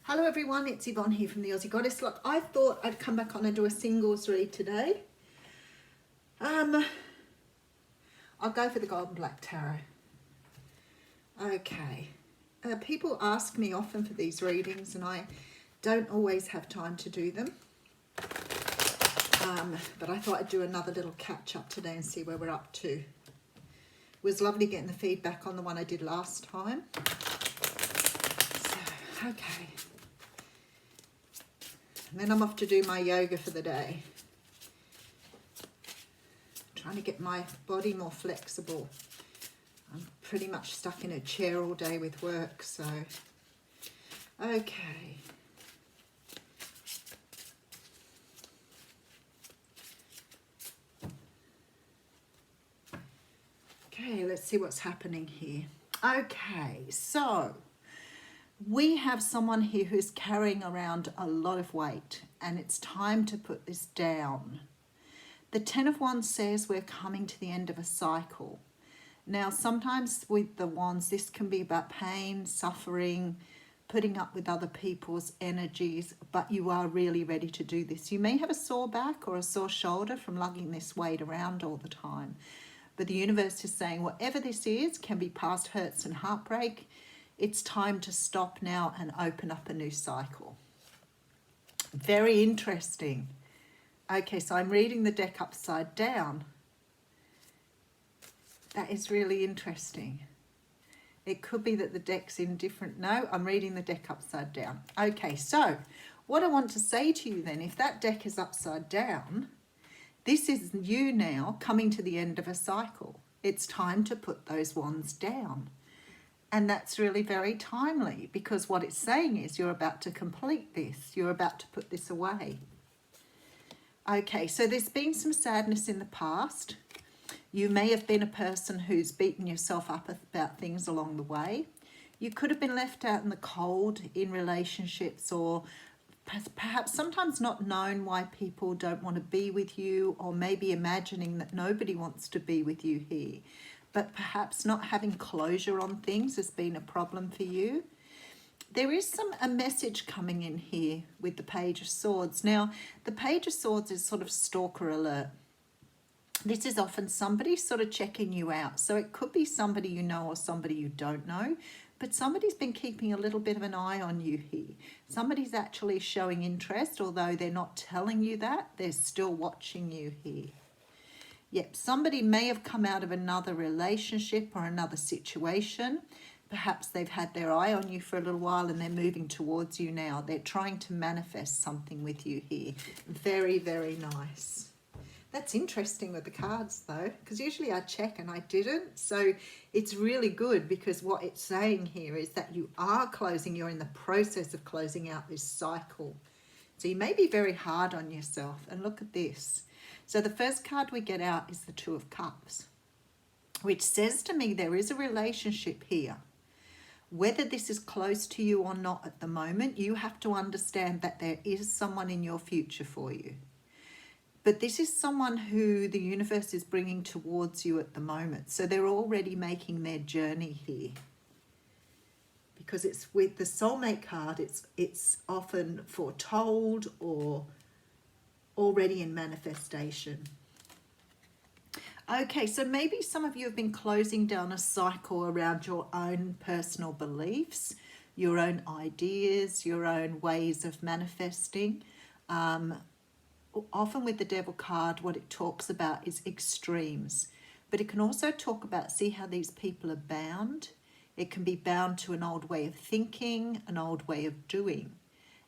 Hello everyone, it's Yvonne here from the Aussie Goddess. Look, I thought I'd come back on and do a singles read today. I'll go for the Golden Black Tarot. Okay. People ask me often for these readings and I don't always have time to do them. But I thought I'd do another little catch up today and see where we're up to. It was lovely getting the feedback on the one I did last time. So, okay. And then I'm off to do my yoga for the day. Trying to get my body more flexible. I'm pretty much stuck in a chair all day with work, so okay. Okay, let's see what's happening here. Okay, so we have someone here who's carrying around a lot of weight and it's time to put this down. The Ten of Wands says we're coming to the end of a cycle. Now, sometimes with the wands, this can be about pain, suffering, putting up with other people's energies, but you are really ready to do this. You may have a sore back or a sore shoulder from lugging this weight around all the time. But the universe is saying whatever this is can be past hurts and heartbreak. It's time to stop now and open up a new cycle. Very interesting. Okay, so I'm reading the deck upside down. That is really interesting. It could be that the deck's in different... No, I'm reading the deck upside down. Okay, so what I want to say to you then, if that deck is upside down, this is you now coming to the end of a cycle. It's time to put those wands down. And that's really very timely because what it's saying is you're about to complete this. You're about to put this away. Okay, so there's been some sadness in the past. You may have been a person who's beaten yourself up about things along the way. You could have been left out in the cold in relationships, or perhaps sometimes not known why people don't want to be with you, or maybe imagining that nobody wants to be with you here. But perhaps not having closure on things has been a problem for you. There is a message coming in here with the Page of Swords. Now, the Page of Swords is sort of stalker alert. This is often somebody sort of checking you out. So it could be somebody you know or somebody you don't know, but somebody's been keeping a little bit of an eye on you here. Somebody's actually showing interest, although they're not telling you that, they're still watching you here. Yep, somebody may have come out of another relationship or another situation. Perhaps they've had their eye on you for a little while and they're moving towards you now. They're trying to manifest something with you here. Very, very nice. That's interesting with the cards though, because usually I check and I didn't. So it's really good because what it's saying here is that you are closing, you're in the process of closing out this cycle. So you may be very hard on yourself. And look at this. So the first card we get out is the Two of Cups, which says to me there is a relationship here. Whether this is close to you or not at the moment, you have to understand that there is someone in your future for you. But this is someone who the universe is bringing towards you at the moment. So they're already making their journey here. Because it's with the soulmate card, it's often foretold or already in manifestation. Okay, so maybe some of you have been closing down a cycle around your own personal beliefs, your own ideas, your own ways of manifesting. Often with the Devil card, what it talks about is extremes. But it can also talk about, see how these people are bound? It can be bound to an old way of thinking, an old way of doing.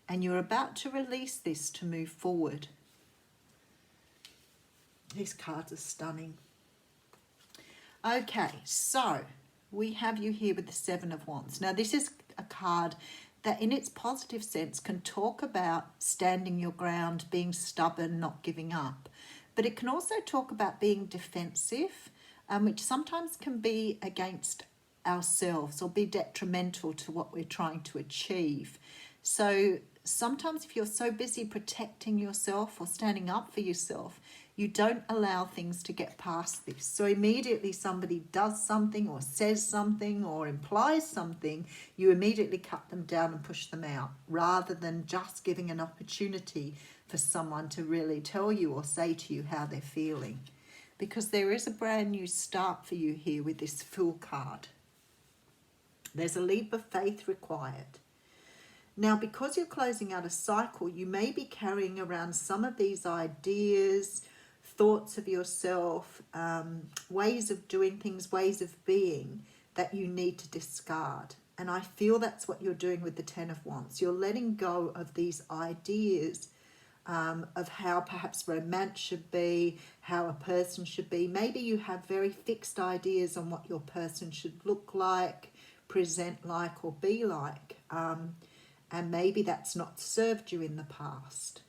And you're about to release this to move forward. These cards are stunning. Okay, so we have you here with the Seven of Wands. Now, this is a card that in its positive sense can talk about standing your ground, being stubborn, not giving up. But it can also talk about being defensive, which sometimes can be against ourselves or be detrimental to what we're trying to achieve. So sometimes if you're so busy protecting yourself or standing up for yourself, You don't allow things to get past this. So immediately somebody does something or says something or implies something, you immediately cut them down and push them out, rather than just giving an opportunity for someone to really tell you or say to you how they're feeling. Because there is a brand new start for you here with this Fool card. There's a leap of faith required. Now, because you're closing out a cycle, you may be carrying around some of these ideas, thoughts of yourself, ways of doing things, ways of being that you need to discard. And I feel that's what you're doing with the Ten of Wands. You're letting go of these ideas of how perhaps romance should be, how a person should be. Maybe you have very fixed ideas on what your person should look like, present like, or be like. And maybe that's not served you in the past.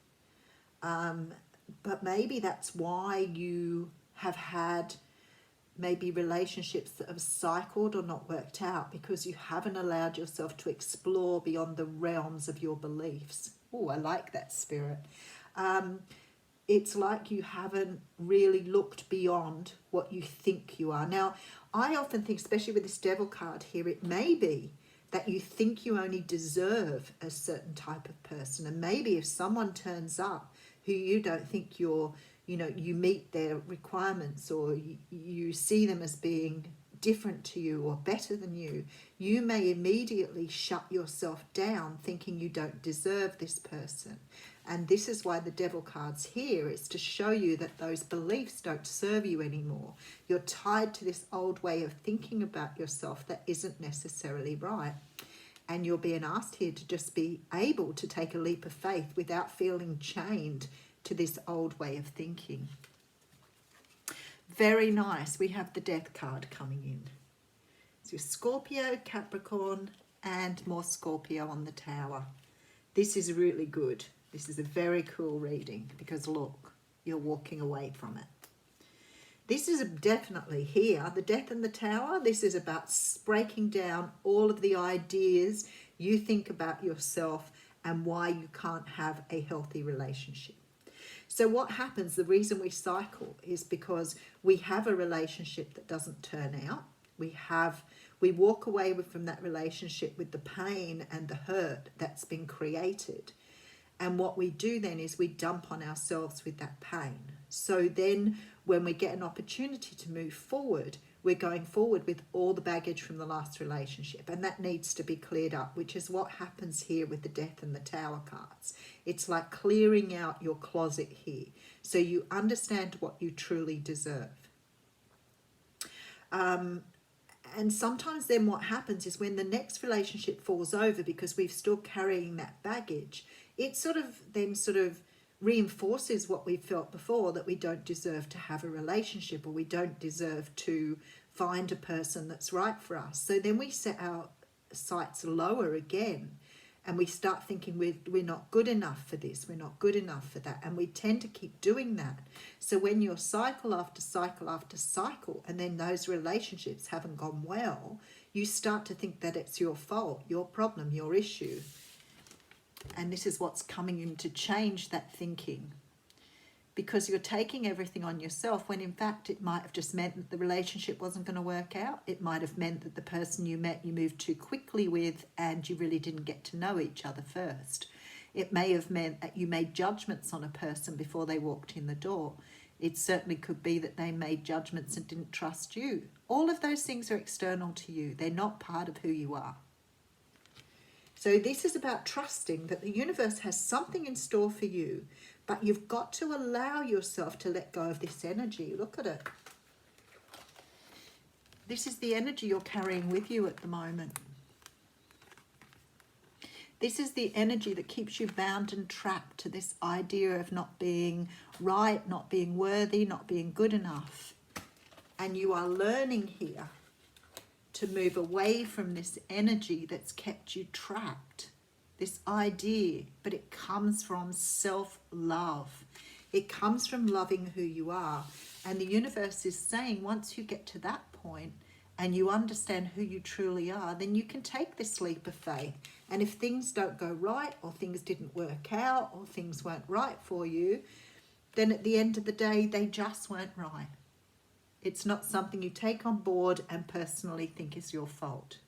But maybe that's why you have had maybe relationships that have cycled or not worked out, because you haven't allowed yourself to explore beyond the realms of your beliefs. Oh, I like that, Spirit. It's like you haven't really looked beyond what you think you are. Now, I often think, especially with this Devil card here, it may be that you think you only deserve a certain type of person. And maybe if someone turns up who you don't think you meet their requirements, or you see them as being different to you or better than you, you may immediately shut yourself down thinking you don't deserve this person. And this is why the Devil card's here, is to show you that those beliefs don't serve you anymore. You're tied to this old way of thinking about yourself that isn't necessarily right. And you're being asked here to just be able to take a leap of faith without feeling chained to this old way of thinking. Very nice. We have the Death card coming in. So Scorpio, Capricorn, and more Scorpio on the Tower. This is really good. This is a very cool reading, because look, you're walking away from it. This is definitely here, the Death and the Tower. This is about breaking down all of the ideas you think about yourself and why you can't have a healthy relationship. So what happens, the reason we cycle is because we have a relationship that doesn't turn out. We walk away from that relationship with the pain and the hurt that's been created. And what we do then is we dump on ourselves with that pain. So then when we get an opportunity to move forward, we're going forward with all the baggage from the last relationship. And that needs to be cleared up, which is what happens here with the Death and the Tower cards. It's like clearing out your closet here, so you understand what you truly deserve. And sometimes then what happens is when the next relationship falls over, because we're still carrying that baggage, it sort of reinforces what we felt before, that we don't deserve to have a relationship, or we don't deserve to find a person that's right for us. So then we set our sights lower again, and we start thinking we're not good enough for this, we're not good enough for that, and we tend to keep doing that. So when you're cycle after cycle after cycle, and then those relationships haven't gone well, you start to think that it's your fault, your problem, your issue. And this is what's coming in to change that thinking, because you're taking everything on yourself, when in fact it might have just meant that the relationship wasn't going to work out. It might have meant that the person you met you moved too quickly with, and you really didn't get to know each other first. It may have meant that you made judgments on a person before they walked in the door. It certainly could be that they made judgments and didn't trust you. All of those things are external to you. They're not part of who you are. So this is about trusting that the universe has something in store for you, but you've got to allow yourself to let go of this energy. Look at it. This is the energy you're carrying with you at the moment. This is the energy that keeps you bound and trapped to this idea of not being right, not being worthy, not being good enough. And you are learning here to move away from this energy that's kept you trapped, this idea, but it comes from self-love. It comes from loving who you are. And the universe is saying, once you get to that point and you understand who you truly are, then you can take this leap of faith. And if things don't go right, or things didn't work out, or things weren't right for you, then at the end of the day, they just weren't right. It's not something you take on board and personally think is your fault.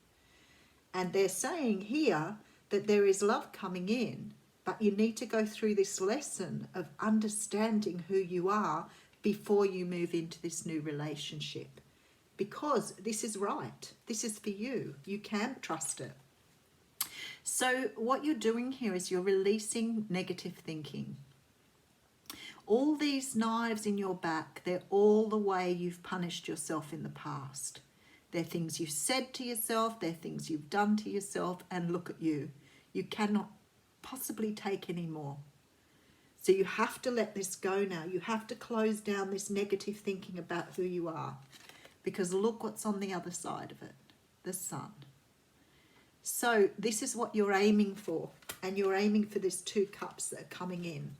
And they're saying here that there is love coming in, but you need to go through this lesson of understanding who you are before you move into this new relationship. Because this is right. This is for you. You can trust it. So what you're doing here is you're releasing negative thinking. All these knives in your back, they're all the way you've punished yourself in the past. They're things you've said to yourself, they're things you've done to yourself, and look at you. You cannot possibly take any more. So you have to let this go now. You have to close down this negative thinking about who you are. Because look what's on the other side of it, the sun. So this is what you're aiming for. And you're aiming for this 2 cups that are coming in.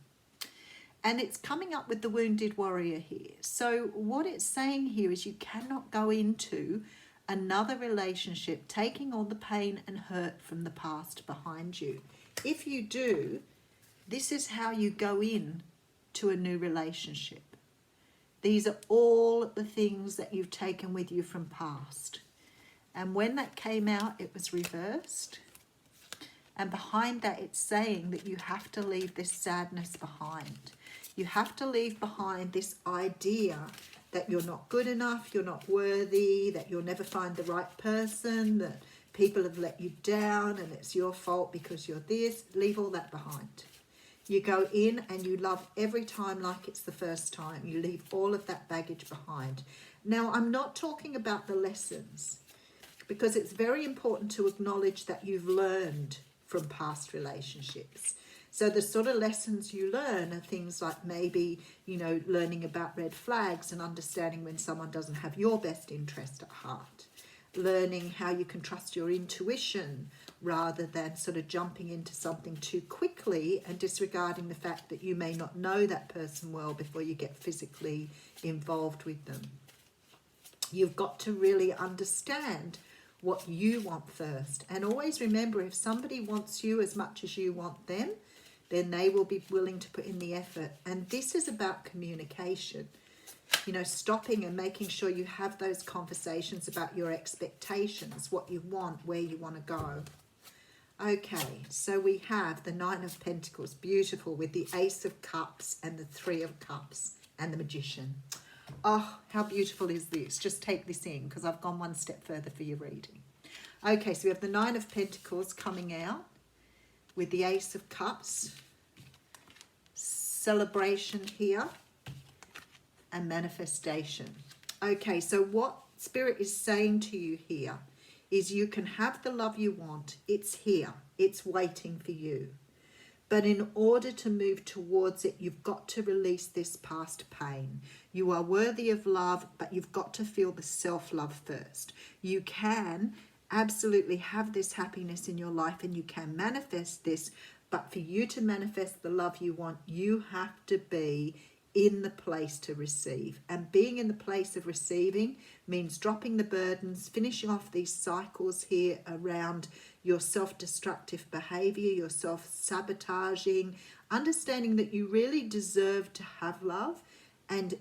And it's coming up with the wounded warrior here. So what it's saying here is you cannot go into another relationship taking all the pain and hurt from the past behind you. If you do, this is how you go in to a new relationship. These are all the things that you've taken with you from past. And when that came out, it was reversed. And behind that, it's saying that you have to leave this sadness behind. You have to leave behind this idea that you're not good enough, you're not worthy, that you'll never find the right person, that people have let you down and it's your fault because you're this. Leave all that behind. You go in and you love every time like it's the first time. You leave all of that baggage behind. Now, I'm not talking about the lessons because it's very important to acknowledge that you've learned from past relationships. So the sort of lessons you learn are things like maybe, you know, learning about red flags and understanding when someone doesn't have your best interest at heart. Learning how you can trust your intuition rather than sort of jumping into something too quickly and disregarding the fact that you may not know that person well before you get physically involved with them. You've got to really understand what you want first. And always remember, if somebody wants you as much as you want them, then they will be willing to put in the effort. And this is about communication. You know, stopping and making sure you have those conversations about your expectations, what you want, where you want to go. Okay, so we have the 9 of Pentacles, beautiful, with the Ace of Cups and the 3 of Cups and the Magician. Oh, how beautiful is this? Just take this in because I've gone one step further for your reading. Okay, so we have the 9 of Pentacles coming out with the Ace of Cups, celebration here, and manifestation. Okay, so what Spirit is saying to you here is you can have the love you want. It's here. It's waiting for you. But in order to move towards it, you've got to release this past pain. You are worthy of love, but you've got to feel the self-love first. You can absolutely have this happiness in your life and you can manifest this, but for you to manifest the love you want, you have to be in the place to receive. And being in the place of receiving means dropping the burdens, finishing off these cycles here around your self-destructive behavior, your self-sabotaging, understanding that you really deserve to have love, and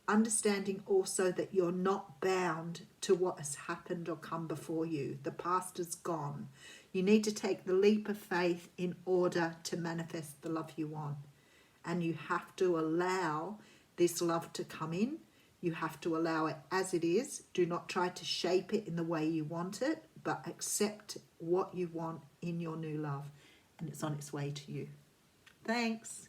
understanding also that you're not bound to what has happened or come before you. The past is gone. You need to take the leap of faith in order to manifest the love you want. And you have to allow this love to come in. You have to allow it as it is. Do not try to shape it in the way you want it, but accept what you want in your new love. And it's on its way to you. Thanks.